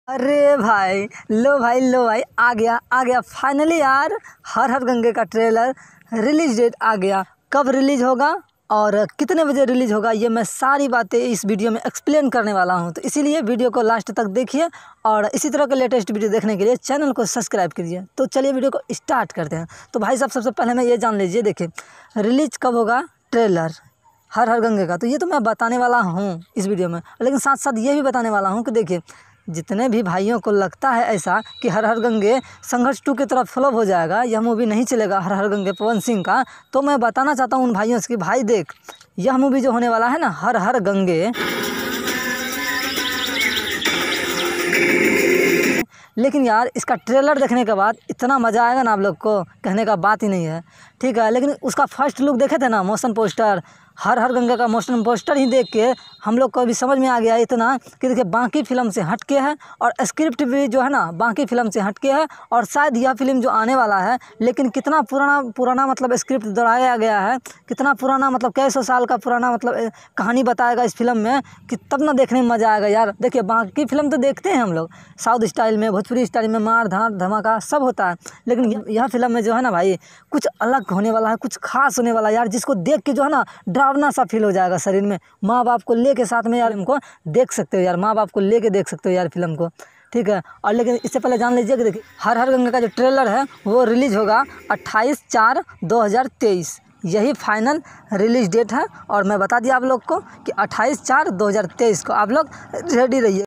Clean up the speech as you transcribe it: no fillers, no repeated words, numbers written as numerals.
अरे भाई लो भाई आ गया फाइनली यार। हर हर गंगे का ट्रेलर रिलीज डेट आ गया। कब रिलीज होगा और कितने बजे रिलीज होगा ये मैं सारी बातें इस वीडियो में एक्सप्लेन करने वाला हूं, तो इसीलिए वीडियो को लास्ट तक देखिए और इसी तरह के लेटेस्ट वीडियो देखने के लिए चैनल को सब्सक्राइब कीजिए। तो चलिए वीडियो को स्टार्ट करते हैं। तो भाई साहब सबसे पहले मैं ये जान लीजिए, देखिए रिलीज कब होगा ट्रेलर हर हर गंगे का, तो ये तो मैं बताने वाला हूँ इस वीडियो में, लेकिन साथ साथ ये भी बताने वाला हूँ कि देखिए जितने भी भाइयों को लगता है ऐसा कि हर हर गंगे संघर्ष 2 की तरफ फ्लॉप हो जाएगा, यह मूवी नहीं चलेगा हर हर गंगे पवन सिंह का, तो मैं बताना चाहता हूँ उन भाइयों से कि भाई देख यह मूवी जो होने वाला है ना हर हर गंगे, लेकिन यार इसका ट्रेलर देखने के बाद इतना मज़ा आएगा ना आप लोग को, कहने का बात ही नहीं है। ठीक है, लेकिन उसका फर्स्ट लुक देखे थे ना, मोशन पोस्टर, हर हर गंगा का मोशन पोस्टर ही देख के हम लोग को भी समझ में आ गया इतना कि देखिए बाकी फिल्म से हटके है और स्क्रिप्ट भी जो है ना बाकी फिल्म से हटके है, और शायद यह फिल्म जो आने वाला है, लेकिन कितना पुराना मतलब स्क्रिप्ट दोहराया गया है, कितना पुराना मतलब कई सौ साल का पुराना मतलब कहानी बताएगा इस फिल्म में कि तब ना देखने में मज़ा आएगा यार। देखिए बाकी फिल्म तो देखते हैं हम लोग साउथ स्टाइल में, भोजपुरी स्टाइल में मार धार धमाका सब होता है, लेकिन यह फिल्म में जो है ना भाई कुछ अलग होने वाला है, कुछ खास होने वाला है यार, जिसको देख के जो है ना डरावना सा फील हो जाएगा शरीर में। माँ बाप को लेके साथ में यार इनको देख सकते हो यार, माँ बाप को लेके देख सकते हो यार फिल्म को। ठीक है, और लेकिन इससे पहले जान लीजिए कि देखिए हर हर गंगा का जो ट्रेलर है वो रिलीज होगा 28/4/2023, यही फाइनल रिलीज डेट है। और मैं बता दिया आप लोग को कि 28/4/2023 को आप लोग रेडी रहिए।